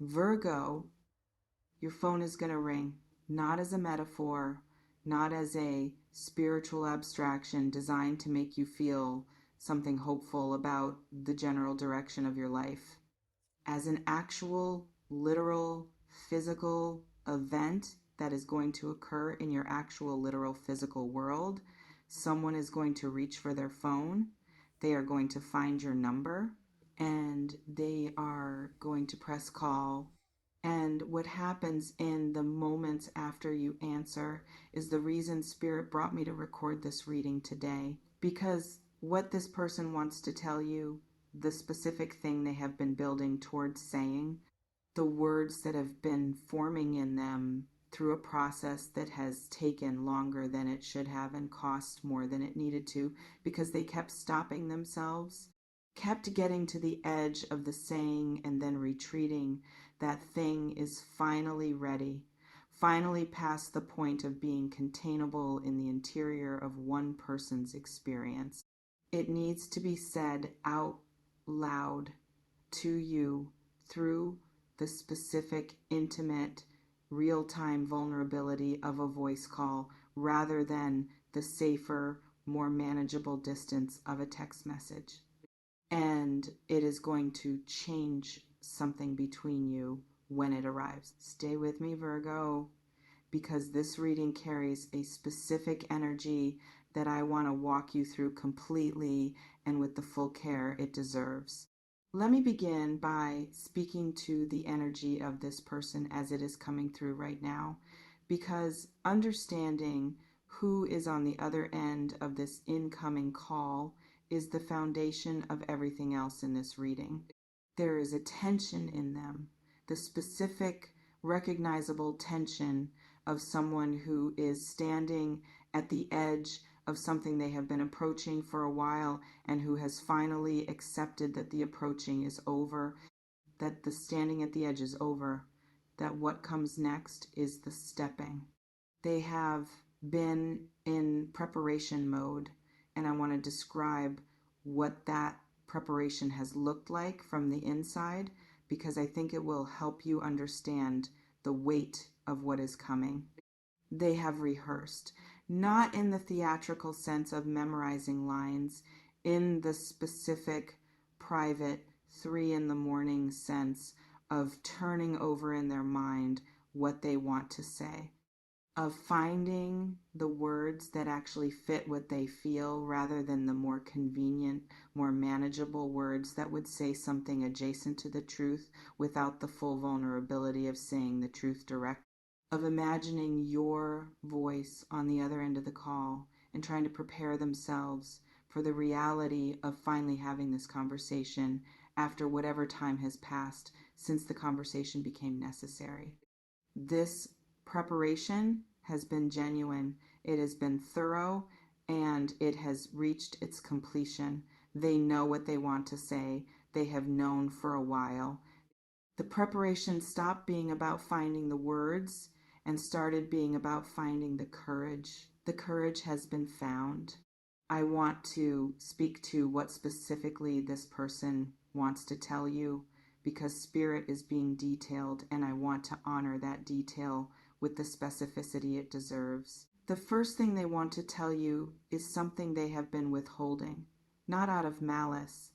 Virgo, your phone is going to ring, not as a metaphor, not as a spiritual abstraction designed to make you feel something hopeful about the general direction of your life. As an actual, literal, physical event that is going to occur in your actual, literal, physical world, someone is going to reach for their phone. They are going to find your number and they are going to press call. And what happens in the moments after you answer is the reason Spirit brought me to record this reading today. Because what this person wants to tell you, the specific thing they have been building towards saying, the words that have been forming in them through a process that has taken longer than it should have and cost more than it needed to, because they kept stopping themselves, kept getting to the edge of the saying and then retreating. That thing is finally ready, finally past the point of being containable in the interior of one person's experience. It needs to be said out loud to you through the specific, intimate, real-time vulnerability of a voice call rather than the safer, more manageable distance of a text message. And it is going to change something between you when it arrives. Stay with me, Virgo, because this reading carries a specific energy that I want to walk you through completely and with the full care it deserves. Let me begin by speaking to the energy of this person as it is coming through right now, because understanding who is on the other end of this incoming call is the foundation of everything else in this reading. There is a tension in them, the specific, recognizable tension of someone who is standing at the edge of something they have been approaching for a while and who has finally accepted that the approaching is over, that the standing at the edge is over, that what comes next is the stepping. They have been in preparation mode, and I want to describe what that preparation has looked like from the inside, because I think it will help you understand the weight of what is coming. They have rehearsed, not in the theatrical sense of memorizing lines, in the specific, private, 3 a.m. sense of turning over in their mind what they want to say, of finding the words that actually fit what they feel rather than the more convenient, more manageable words that would say something adjacent to the truth without the full vulnerability of saying the truth direct, of imagining your voice on the other end of the call and trying to prepare themselves for the reality of finally having this conversation after whatever time has passed since the conversation became necessary. This preparation has been genuine, it has been thorough, and it has reached its completion. They know what they want to say. They have known for a while. The preparation stopped being about finding the words and started being about finding the courage. The courage has been found. I want to speak to what specifically this person wants to tell you, because Spirit is being detailed and I want to honor that detail with the specificity it deserves. The first thing they want to tell you is something they have been withholding, not out of malice,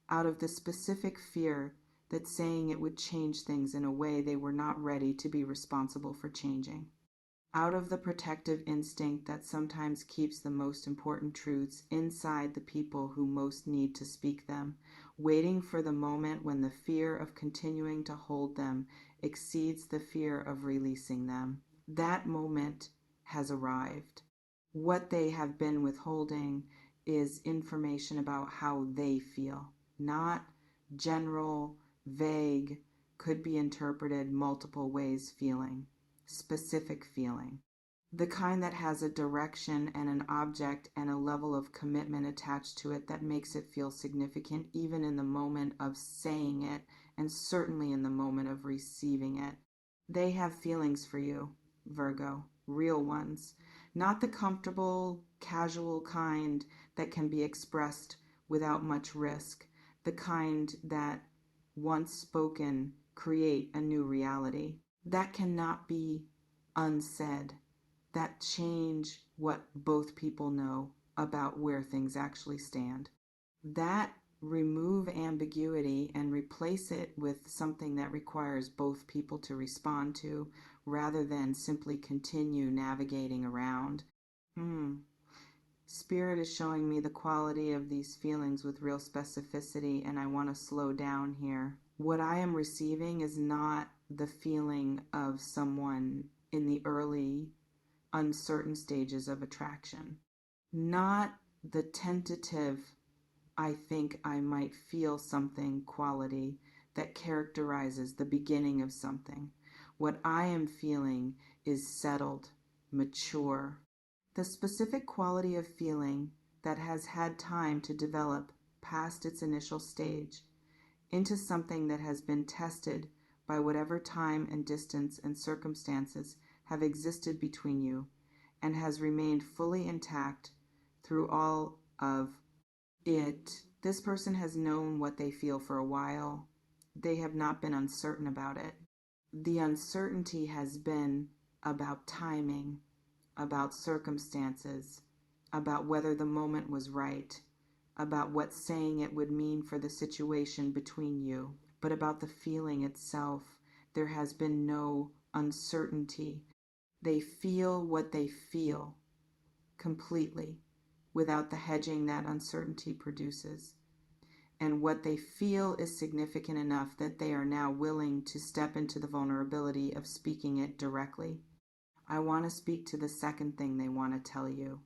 out of the specific fear that saying it would change things in a way they were not ready to be responsible for changing. Out of the protective instinct that sometimes keeps the most important truths inside the people who most need to speak them, waiting for the moment when the fear of continuing to hold them exceeds the fear of releasing them. That moment has arrived. What they have been withholding is information about how they feel, not general, vague, could be interpreted multiple ways feeling, specific feeling. The kind that has a direction and an object and a level of commitment attached to it that makes it feel significant even in the moment of saying it and certainly in the moment of receiving it. They have feelings for you, Virgo, real ones, not the comfortable, casual kind that can be expressed without much risk, the kind that once spoken create a new reality. That cannot be unsaid. That change what both people know about where things actually stand. That remove ambiguity and replace it with something that requires both people to respond to rather than simply continue navigating around. Spirit is showing me the quality of these feelings with real specificity, and I want to slow down here. What I am receiving is not the feeling of someone in the early, uncertain stages of attraction. Not the tentative, I think I might feel something quality that characterizes the beginning of something. What I am feeling is settled, mature. The specific quality of feeling that has had time to develop past its initial stage into something that has been tested by whatever time and distance and circumstances have existed between you and has remained fully intact through all of it. This person has known what they feel for a while. They have not been uncertain about it. The uncertainty has been about timing, about circumstances, about whether the moment was right, about what saying it would mean for the situation between you, but about the feeling itself. There has been no uncertainty. They feel what they feel completely without the hedging that uncertainty produces. And what they feel is significant enough that they are now willing to step into the vulnerability of speaking it directly. I want to speak to the second thing they want to tell you,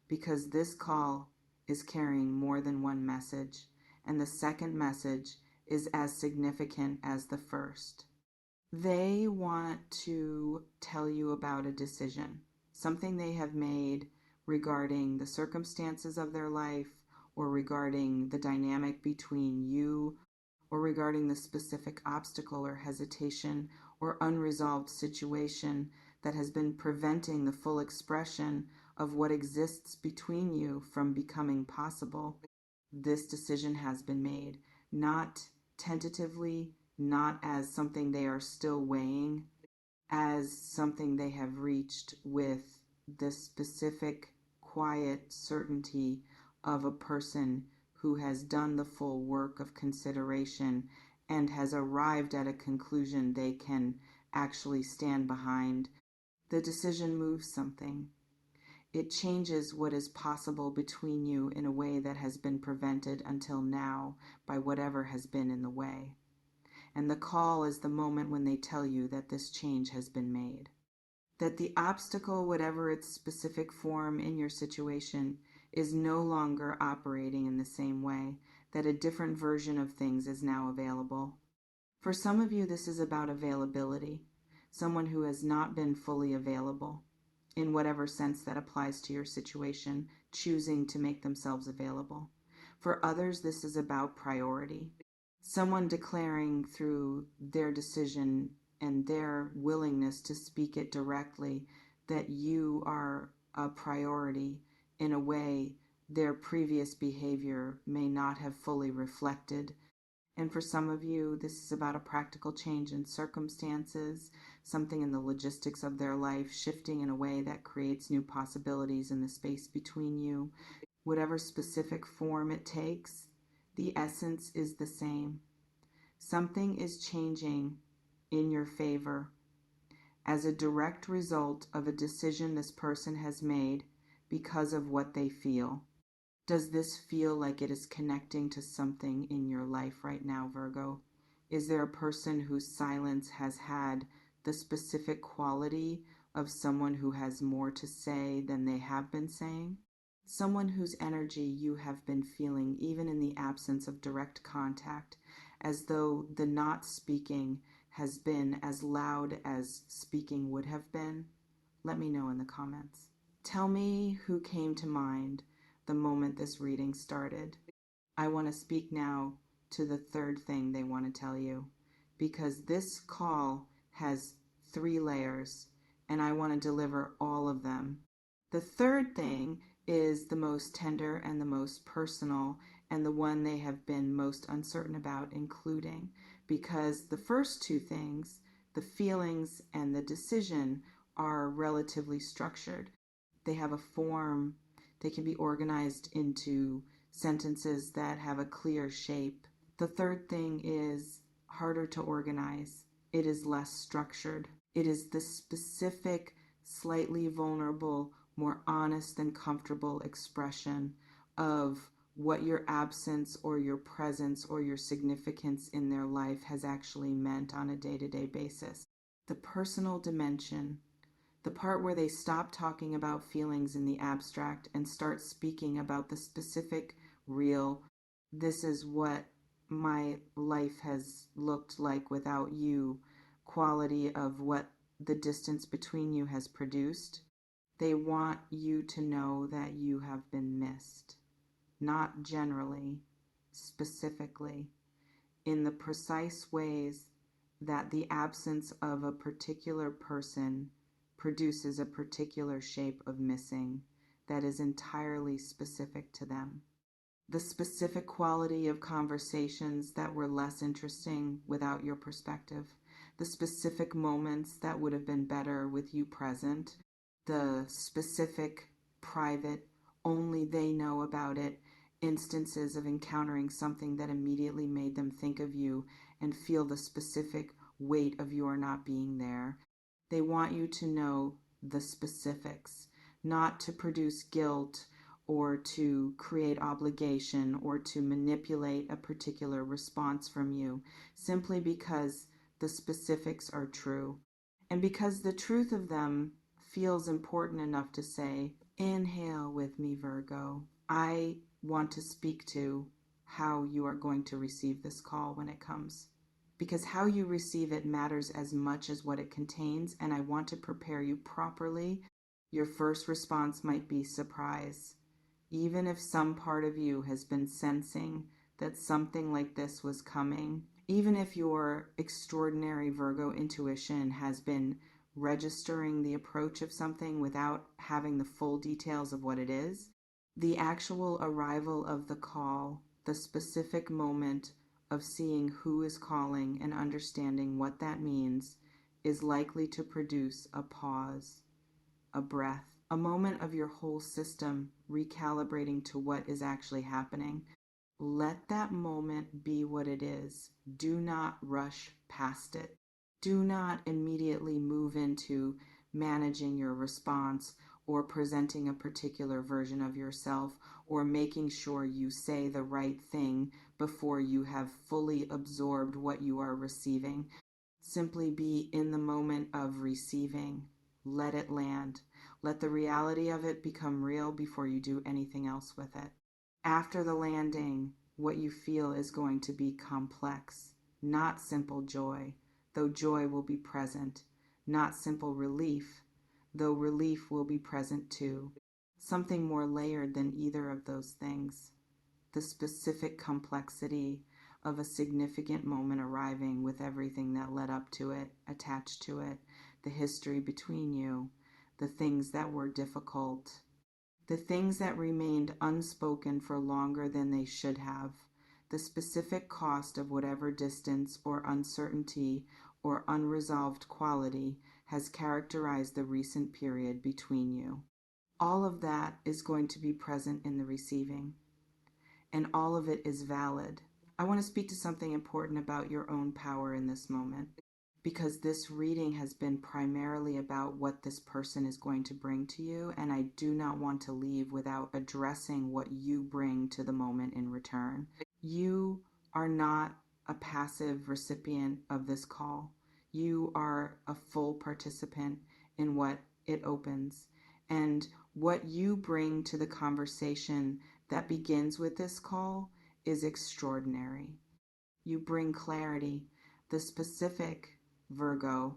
because this call is carrying more than one message, and the second message is as significant as the first. They want to tell you about a decision, something they have made regarding the circumstances of their life, or regarding the dynamic between you, or regarding the specific obstacle or hesitation or unresolved situation that has been preventing the full expression of what exists between you from becoming possible. This decision has been made, not tentatively, not as something they are still weighing, as something they have reached with the specific, quiet certainty of a person who has done the full work of consideration and has arrived at a conclusion they can actually stand behind. The decision moves something. It changes what is possible between you in a way that has been prevented until now by whatever has been in the way. And the call is the moment when they tell you that this change has been made. That the obstacle, whatever its specific form in your situation, is no longer operating in the same way, that a different version of things is now available. For some of you, this is about availability, someone who has not been fully available, in whatever sense that applies to your situation, choosing to make themselves available. For others, this is about priority, someone declaring through their decision and their willingness to speak it directly that you are a priority in a way their previous behavior may not have fully reflected. And for some of you, this is about a practical change in circumstances, something in the logistics of their life shifting in a way that creates new possibilities in the space between you. Whatever specific form it takes, the essence is the same. Something is changing in your favor as a direct result of a decision this person has made because of what they feel. Does this feel like it is connecting to something in your life right now, Virgo? Is there a person whose silence has had the specific quality of someone who has more to say than they have been saying? Someone whose energy you have been feeling even in the absence of direct contact, as though the not speaking has been as loud as speaking would have been? Let me know in the comments. Tell me who came to mind the moment this reading started. I want to speak now to the third thing they want to tell you, because this call has 3 layers and I want to deliver all of them. The third thing is the most tender and the most personal, and the one they have been most uncertain about including, because the first two things, the feelings and the decision, are relatively structured. They have a form, they can be organized into sentences that have a clear shape. The third thing is harder to organize. It is less structured. It is the specific, slightly vulnerable, more honest and comfortable expression of what your absence or your presence or your significance in their life has actually meant on a day-to-day basis. The personal dimension, the part where they stop talking about feelings in the abstract and start speaking about the specific, real, this is what my life has looked like without you, quality of what the distance between you has produced. They want you to know that you have been missed. Not generally, specifically, in the precise ways that the absence of a particular person produces a particular shape of missing that is entirely specific to them. The specific quality of conversations that were less interesting without your perspective, the specific moments that would have been better with you present, the specific, private, only they know about it, instances of encountering something that immediately made them think of you and feel the specific weight of your not being there. They want you to know the specifics, not to produce guilt or to create obligation or to manipulate a particular response from you, simply because the specifics are true. And because the truth of them feels important enough to say, inhale with me, Virgo. I want to speak to how you are going to receive this call when it comes. Because how you receive it matters as much as what it contains, and I want to prepare you properly. Your first response might be surprise. Even if some part of you has been sensing that something like this was coming, even if your extraordinary Virgo intuition has been registering the approach of something without having the full details of what it is, the actual arrival of the call, the specific moment of seeing who is calling and understanding what that means, is likely to produce a pause, a breath, a moment of your whole system recalibrating to what is actually happening. Let that moment be what it is. Do not rush past it. Do not immediately move into managing your response or presenting a particular version of yourself or making sure you say the right thing before you have fully absorbed what you are receiving. Simply be in the moment of receiving. Let it land. Let the reality of it become real before you do anything else with it. After the landing, what you feel is going to be complex, not simple joy, though joy will be present, not simple relief, though relief will be present too. Something more layered than either of those things. The specific complexity of a significant moment arriving with everything that led up to it, attached to it, the history between you, the things that were difficult, the things that remained unspoken for longer than they should have, the specific cost of whatever distance or uncertainty or unresolved quality has characterized the recent period between you. All of that is going to be present in the receiving, and all of it is valid. I want to speak to something important about your own power in this moment, because this reading has been primarily about what this person is going to bring to you, and I do not want to leave without addressing what you bring to the moment in return. You are not a passive recipient of this call. You are a full participant in what it opens, and what you bring to the conversation that begins with this call is extraordinary. You bring clarity, the specific, Virgo.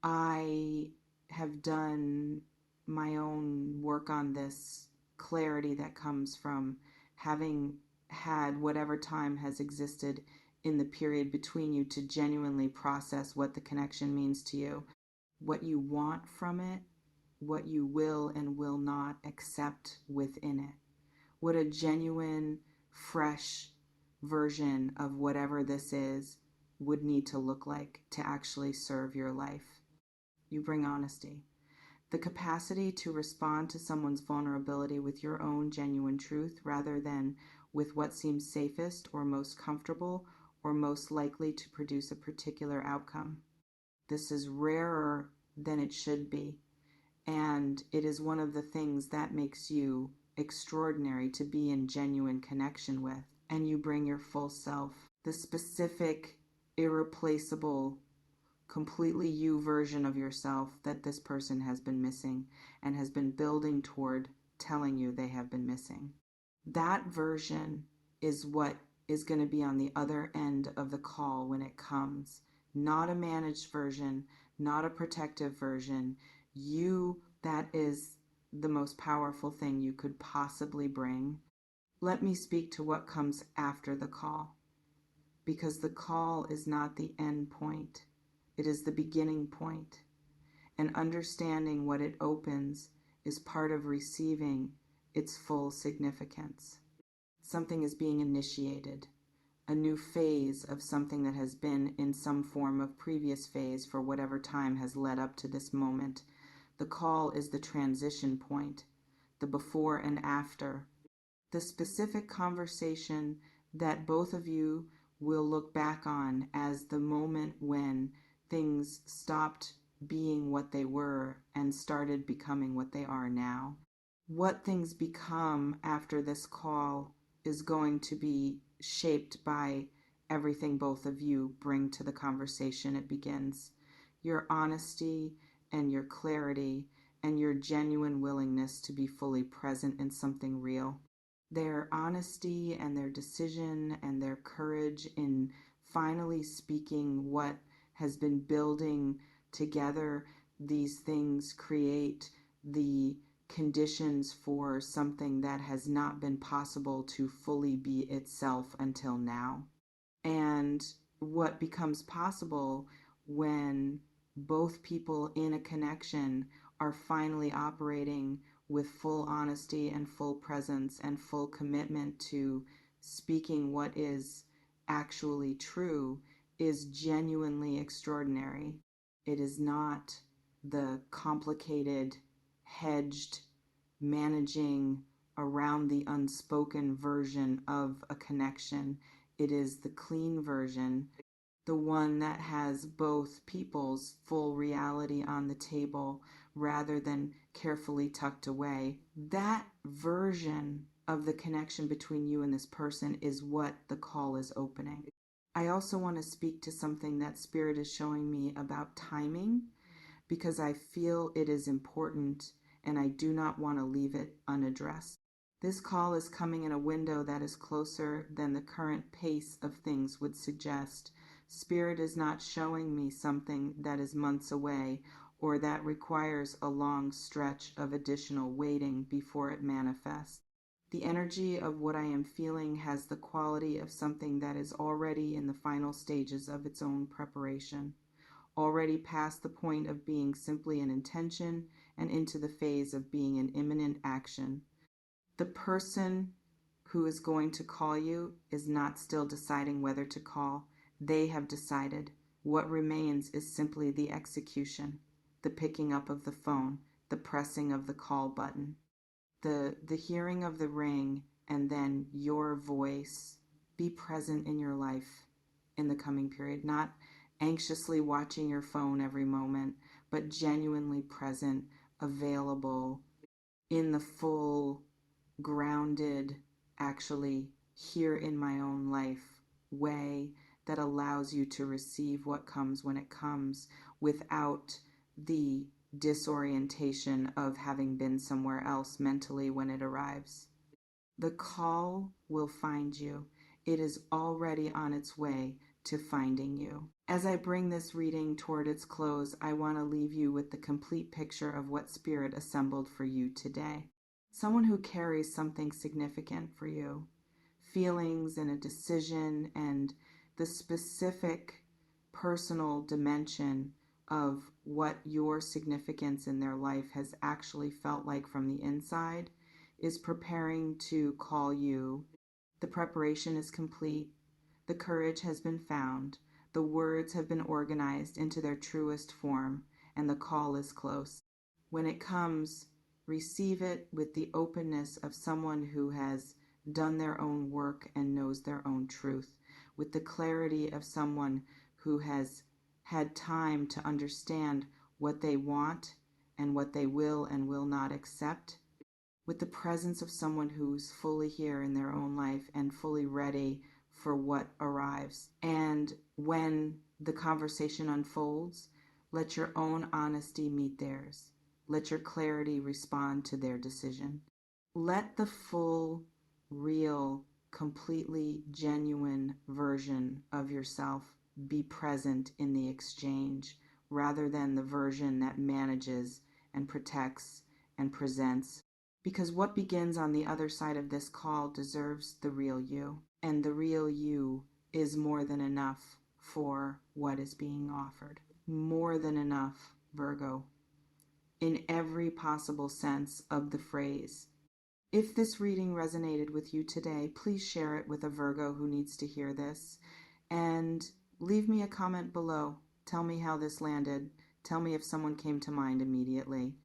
I have done my own work on this clarity that comes from having had whatever time has existed in the period between you to genuinely process what the connection means to you, what you want from it, what you will and will not accept within it, what a genuine, fresh version of whatever this is would need to look like to actually serve your life. You bring honesty, the capacity to respond to someone's vulnerability with your own genuine truth rather than with what seems safest or most comfortable or most likely to produce a particular outcome. This is rarer than it should be, and it is one of the things that makes you extraordinary to be in genuine connection with. And you bring your full self, the specific, irreplaceable, completely you version of yourself that this person has been missing and has been building toward telling you they have been missing. That version is what is going to be on the other end of the call when it comes. Not a managed version, not a protective version. You, that is the most powerful thing you could possibly bring. Let me speak to what comes after the call, because the call is not the end point. It is the beginning point. And understanding what it opens is part of receiving its full significance. Something is being initiated, a new phase of something that has been in some form of previous phase for whatever time has led up to this moment. The call is the transition point, the before and after, the specific conversation that both of you will look back on as the moment when things stopped being what they were and started becoming what they are now. What things become after this call is going to be shaped by everything both of you bring to the conversation. It begins. Your honesty and your clarity and your genuine willingness to be fully present in something real. Their honesty and their decision and their courage in finally speaking what has been building together, these things create the conditions for something that has not been possible to fully be itself until now. And what becomes possible when both people in a connection are finally operating with full honesty and full presence and full commitment to speaking what is actually true is genuinely extraordinary. It is not the complicated, hedged, managing around the unspoken version of a connection. It is the clean version, the one that has both people's full reality on the table rather than carefully tucked away. That version of the connection between you and this person is what the call is opening. I also want to speak to something that Spirit is showing me about timing, because I feel it is important and I do not want to leave it unaddressed. This call is coming in a window that is closer than the current pace of things would suggest. Spirit is not showing me something that is months away or that requires a long stretch of additional waiting before it manifests. The energy of what I am feeling has the quality of something that is already in the final stages of its own preparation, already past the point of being simply an intention and into the phase of being an imminent action. The person who is going to call you is not still deciding whether to call. They have decided. What remains is simply the execution, the picking up of the phone, the pressing of the call button, the hearing of the ring, and then your voice. Be present in your life in the coming period, not anxiously watching your phone every moment, but genuinely present, available, in the full, grounded, actually here in my own life way that allows you to receive what comes when it comes without the disorientation of having been somewhere else mentally when it arrives. The call will find you. It is already on its way to finding you. As I bring this reading toward its close, I want to leave you with the complete picture of what Spirit assembled for you today. Someone who carries something significant for you, feelings and a decision and the specific personal dimension of what your significance in their life has actually felt like from the inside, is preparing to call you The preparation is complete. The courage has been found. The words have been organized into their truest form, and the call is close. When it comes, receive it with the openness of someone who has done their own work and knows their own truth, with the clarity of someone who has had time to understand what they want and what they will and will not accept, with the presence of someone who's fully here in their own life and fully ready for what arrives. And when the conversation unfolds, let your own honesty meet theirs. Let your clarity respond to their decision. Let the full, real, completely genuine version of yourself be present in the exchange rather than the version that manages and protects and presents. Because what begins on the other side of this call deserves the real you, and the real you is more than enough for what is being offered. More than enough, Virgo, in every possible sense of the phrase. If this reading resonated with you today, please share it with a Virgo who needs to hear this, and leave me a comment below. Tell me how this landed. Tell me if someone came to mind immediately.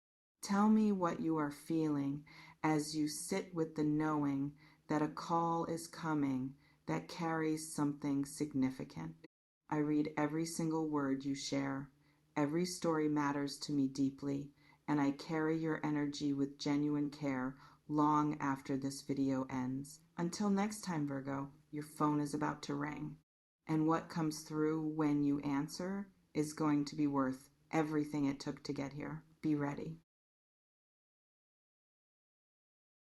Tell me what you are feeling as you sit with the knowing that a call is coming that carries something significant. I read every single word you share. Every story matters to me deeply, and I carry your energy with genuine care long after this video ends. Until next time, Virgo, your phone is about to ring, and what comes through when you answer is going to be worth everything it took to get here. Be ready.